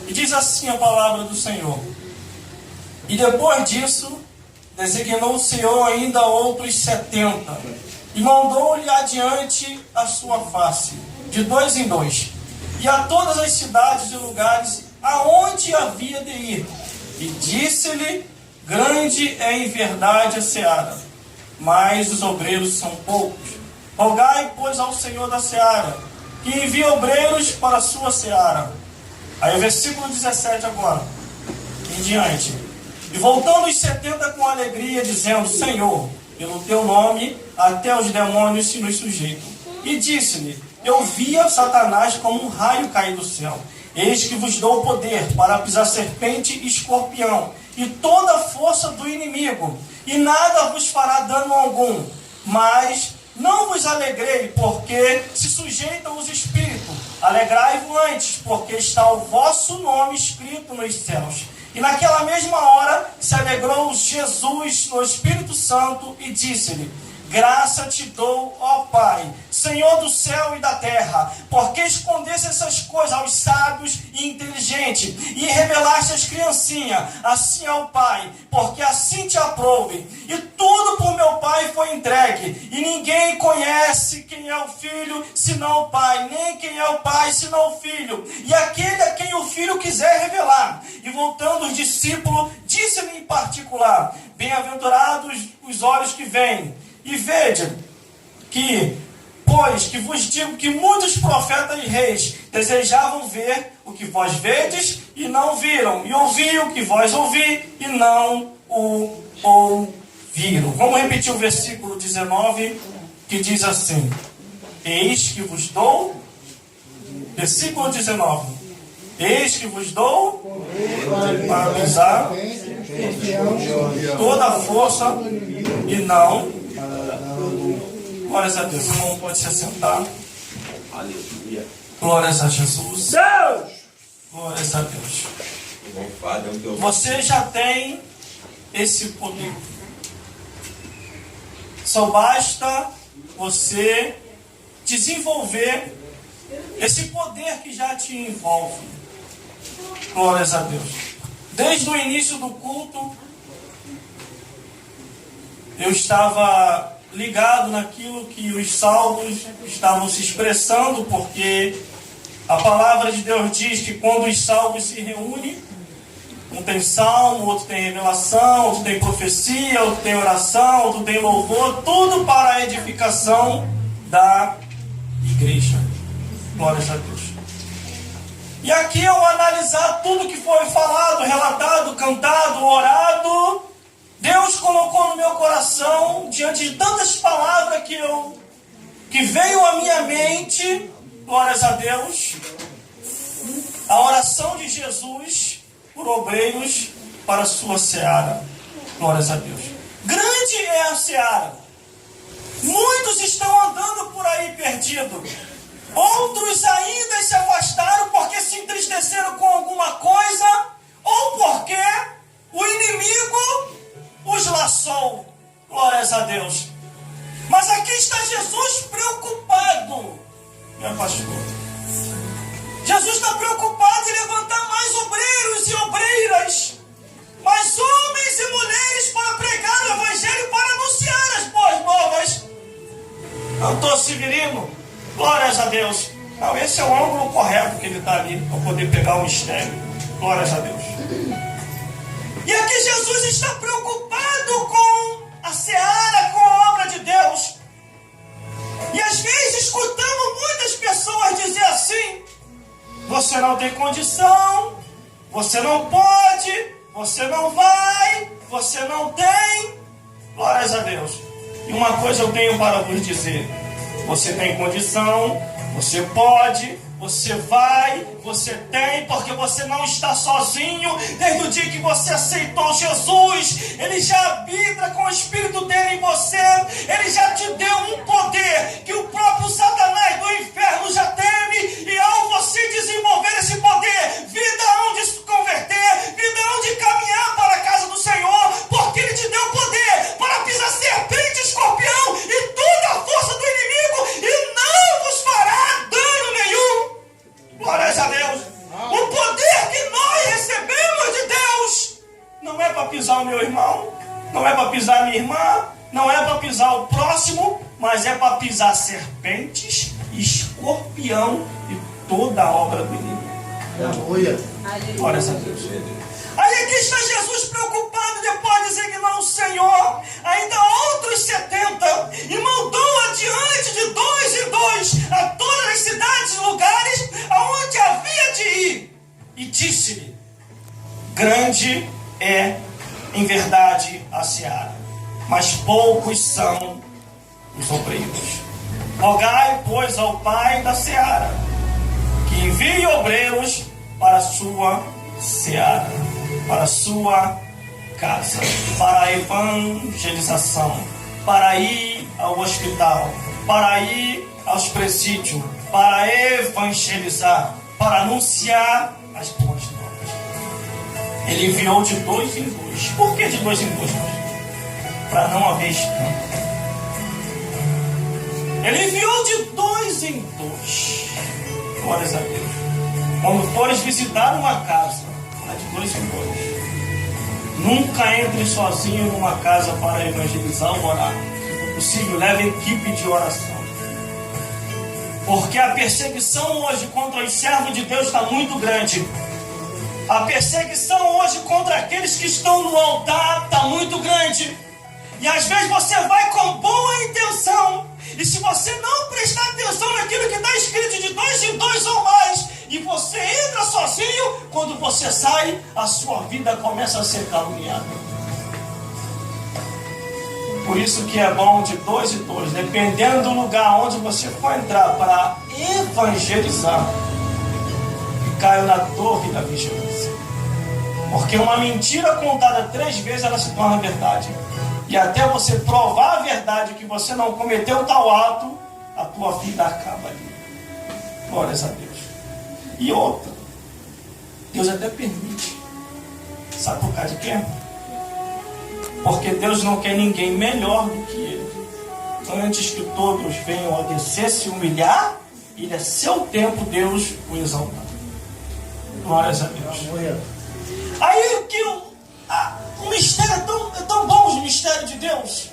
E diz assim a palavra do Senhor: e depois disso, designou o Senhor ainda outros 70, e mandou-lhe adiante a sua face, de 2 em 2, e a todas as cidades e lugares aonde havia de ir. E disse-lhe: grande é em verdade a seara, mas os obreiros são poucos. Rogai, pois, ao Senhor da seara, que envie obreiros para a sua seara. Aí o versículo 17 agora, em diante. E voltando os 70 com alegria, dizendo: Senhor, pelo teu nome, até os demônios se nos sujeitam. E disse-lhe: eu via Satanás como um raio cair do céu. Eis que vos dou o poder para pisar serpente e escorpião, e toda a força do inimigo, e nada vos fará dano algum. Mas não vos alegrei, porque se sujeitam os espíritos. Alegrai-vos antes, porque está o vosso nome escrito nos céus. E naquela mesma hora se alegrou Jesus no Espírito Santo e disse-lhe: graça te dou, ó Pai, Senhor do céu e da terra, porque escondeste essas coisas aos sábios e inteligentes, e revelaste às criancinhas, assim ao Pai, porque assim te aprouve. E tudo por meu Pai foi entregue, e ninguém conhece quem é o Filho, senão o Pai, nem quem é o Pai, senão o Filho, e aquele a quem o Filho quiser revelar. E voltando os discípulos, disse-lhe em particular: bem-aventurados os olhos que veem, e vede que, pois que vos digo que muitos profetas e reis desejavam ver o que vós vedes e não viram, e ouvir o que vós ouvi e não o ouviram. Vamos repetir o versículo 19, que diz assim: eis que vos dou, versículo 19, eis que vos dou para pisar toda a força e não. Glórias a Deus. O irmão pode se assentar. Aleluia. Glórias a Jesus. Deus! Glórias a Deus. Você já tem esse poder. Só basta você desenvolver esse poder que já te envolve. Glórias a Deus. Desde o início do culto, eu estava ligado naquilo que os salmos estavam se expressando, porque a palavra de Deus diz que quando os salmos se reúnem, um tem salmo, outro tem revelação, outro tem profecia, outro tem oração, outro tem louvor, tudo para a edificação da igreja. Glórias a Deus. E aqui, ao analisar tudo que foi falado, relatado, cantado, orado, Deus colocou no meu coração, diante de tantas palavras que veio à minha mente, glórias a Deus, a oração de Jesus por obreiros para a sua seara. Glórias a Deus. Grande é a seara. Muitos estão andando por aí perdidos. Outros ainda se afastaram porque se entristeceram com alguma coisa, ou porque o inimigo os laçou. Glórias a Deus. Mas aqui está Jesus preocupado, meu pastor. Jesus está preocupado em levantar mais obreiros e obreiras, mais homens e mulheres para pregar o Evangelho, para anunciar as boas novas. Doutor Severino, glórias a Deus. Não, esse é o ângulo correto que ele está ali, para poder pegar o mistério. Glórias a Deus. E aqui Jesus está preocupado com a seara, com a obra de Deus. E às vezes escutamos muitas pessoas dizer assim: você não tem condição, você não pode, você não vai, você não tem. Glórias a Deus. E uma coisa eu tenho para vos dizer: você tem condição, você pode, você vai, você tem, porque você não está sozinho. Desde o dia que você aceitou Jesus, Ele já habita com o Espírito dele em você. Ele já te deu um poder que o próprio Satanás do inferno já teme. E ao você desenvolver esse poder, vida onde se converter, vida onde caminhar para a casa do Senhor, porque Ele te deu poder para pisar serpente, escorpião e toda a força do inimigo, e não vos fará dano nenhum. Glórias a Deus. O poder que nós pisar o meu irmão, não é para pisar a minha irmã, não é para pisar o próximo, mas é para pisar serpentes, escorpião e toda a obra do inimigo. Aleluia. Glória a Deus. Aí aqui está Jesus preocupado, depois de designar o Senhor, ainda outros 70, e mandou adiante de 2 em 2 a todas as cidades e lugares aonde havia de ir. E disse-lhe: grande é, em verdade, a seara, mas poucos são os obreiros. Rogai, pois, ao Pai da seara, que envie obreiros para a sua seara, para a sua casa, para a evangelização, para ir ao hospital, para ir aos presídios, para evangelizar, para anunciar as boas novas. Ele enviou de 2 em 2. Por que de 2 em 2? Para não haver escândalo. Ele enviou de 2 em 2. Glórias a Deus. Quando fores visitar uma casa, é de 2 em 2. Nunca entre sozinho numa casa para evangelizar ou orar. Se for possível, leve equipe de oração. Porque a perseguição hoje contra os servos de Deus está muito grande. A perseguição hoje contra aqueles que estão no altar está muito grande. E às vezes você vai com boa intenção, e se você não prestar atenção naquilo que está escrito de 2 em 2 ou mais, e você entra sozinho, quando você sai, a sua vida começa a ser caluniada. Por isso que é bom de 2 em 2, dependendo do lugar onde você for entrar para evangelizar, e caiu na torre da vigilância. Porque uma mentira contada 3 vezes, ela se torna verdade. E até você provar a verdade que você não cometeu tal ato, a tua vida acaba ali. Glórias a Deus. E outra, Deus até permite. Sabe por causa de quê? Porque Deus não quer ninguém melhor do que Ele. Antes que todos venham a descer, se humilhar, e é seu tempo Deus o exaltar. Glórias a Deus. Aí que o mistério é tão bom, o mistério de Deus,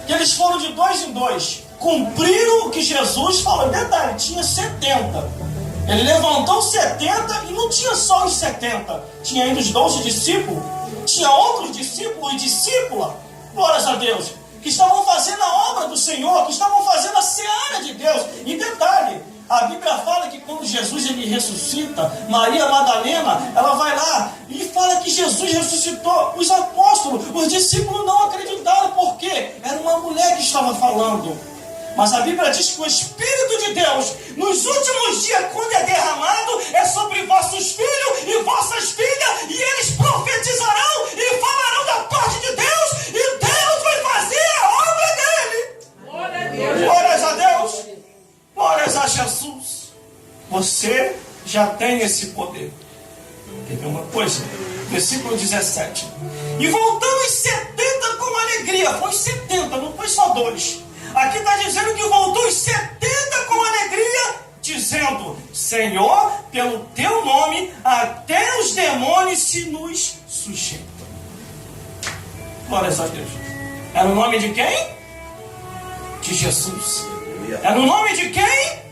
que eles foram de 2 em 2, cumpriram o que Jesus falou. Detalhe, tinha 70. Ele levantou 70 e não tinha só os 70, tinha ainda os 12 discípulos, tinha outros discípulos e discípula, glórias a Deus, que estavam fazendo a obra do Senhor, que estavam fazendo a seara de Deus. E detalhe, a Bíblia fala que quando Jesus ele ressuscita, Maria Madalena, ela vai lá e fala que Jesus ressuscitou. Os apóstolos, os discípulos não acreditaram, porque era uma mulher que estava falando. Mas a Bíblia diz que o Espírito de Deus, nos últimos dias, quando é derramado, é sobre vossos filhos e vossas filhas, e eles profetizarão e falarão da parte de Deus, e Deus vai fazer a obra dele. Glórias a Deus. Glórias a Jesus. Você já tem esse poder. Quer ver uma coisa? Versículo 17. E voltando os 70 com alegria. Foi 70, não foi só 2. Aqui está dizendo que voltou os 70 com alegria, dizendo: Senhor, pelo teu nome, até os demônios se nos sujeitam. Glórias a Deus. É no nome de quem? De Jesus. É no nome de quem?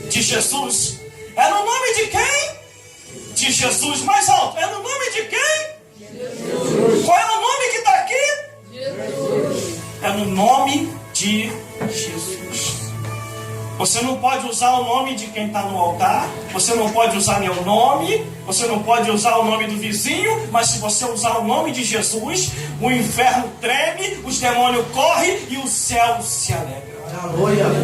De Jesus. É no nome de quem? De Jesus. Mais alto. É no nome de quem? Jesus. Qual é o nome que está aqui? Jesus. É no nome de Jesus. Você não pode usar o nome de quem está no altar. Você não pode usar meu nome. Você não pode usar o nome do vizinho. Mas se você usar o nome de Jesus, o inferno treme, os demônios correm e o céu se alegra.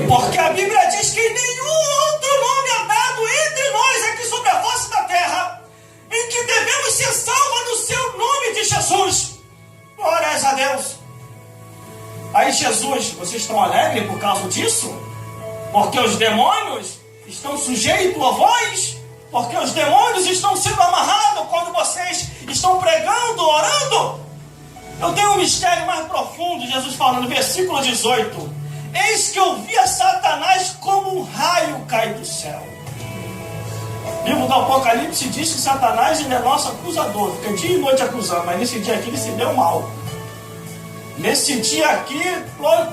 Porque a Bíblia diz que nenhum outro nome é dado entre nós aqui sobre a face da terra, em que devemos ser salvos no seu nome de Jesus. Glórias a Deus. Aí Jesus, vocês estão alegres por causa disso? Porque os demônios estão sujeitos a vós? Porque os demônios estão sendo amarrados quando vocês estão pregando, orando? Eu tenho um mistério mais profundo. Jesus fala no versículo 18: Eis que eu via Satanás como um raio cair do céu. livro do Apocalipse diz que Satanás ele é nosso acusador, fica dia e noite acusando, mas nesse dia aqui ele se deu mal. Nesse dia aqui,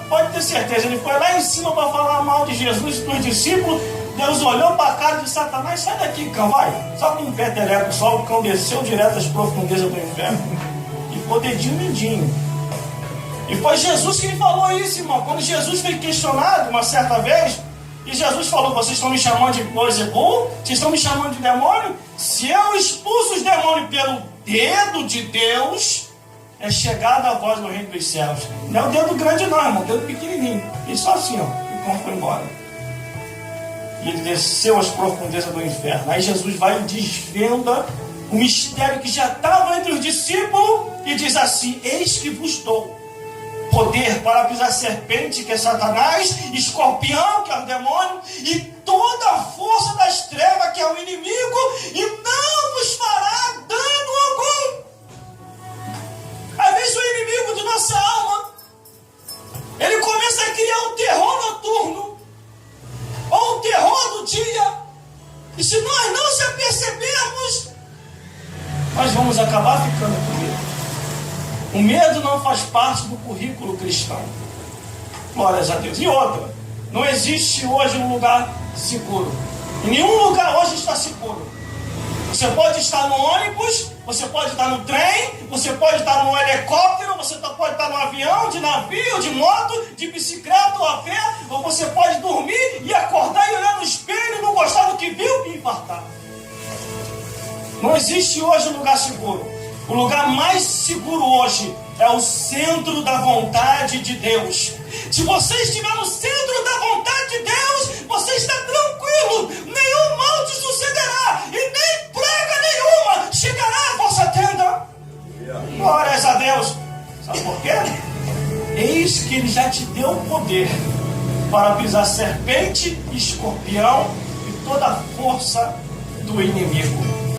pode ter certeza, ele foi lá em cima para falar mal de Jesus e dos discípulos. Deus olhou para a cara de Satanás, sai daqui, cão, vai. Só com um pé teleco só, o cão desceu direto às profundezas do inferno e ficou dedinho mindinho. E foi Jesus que lhe falou isso, irmão. Quando Jesus foi questionado uma certa vez, e Jesus falou: vocês estão me chamando de Beelzebul? Vocês estão me chamando de demônio? Se eu expulso os demônios pelo dedo de Deus, é chegada a voz do reino dos céus. Não é o dedo grande não, irmão, o dedo pequenininho. E só assim, ó, e como foi embora. E ele desceu às profundezas do inferno. Aí Jesus vai e desvenda o mistério que já estava entre os discípulos e diz assim: eis que vos dou poder para pisar serpente, que é Satanás, escorpião, que é o demônio, e toda a força das trevas, que é o inimigo, e não vos fará dano algum. Às vezes o inimigo de nossa alma, ele começa a criar um terror noturno, ou um terror do dia, e se nós não se apercebermos, nós vamos acabar ficando com medo. O medo não faz parte do currículo cristão. Glórias a Deus. E outra, não existe hoje um lugar seguro. Em nenhum lugar hoje está seguro. Você pode estar no ônibus, você pode estar no trem, você pode estar no helicóptero, você pode estar no avião, de navio, de moto, de bicicleta ou a pé, ou você pode dormir e acordar e olhar no espelho, não gostar do que viu e infartar. Não existe hoje um lugar seguro. O lugar mais seguro hoje é o centro da vontade de Deus. Se você estiver no centro da vontade de Deus, você está tranquilo, nenhum mal te sucederá e nem praga nenhuma chegará à vossa tenda. Glórias a Deus. Sabe por quê? Eis que Ele já te deu o poder para pisar serpente, escorpião e toda a força do inimigo.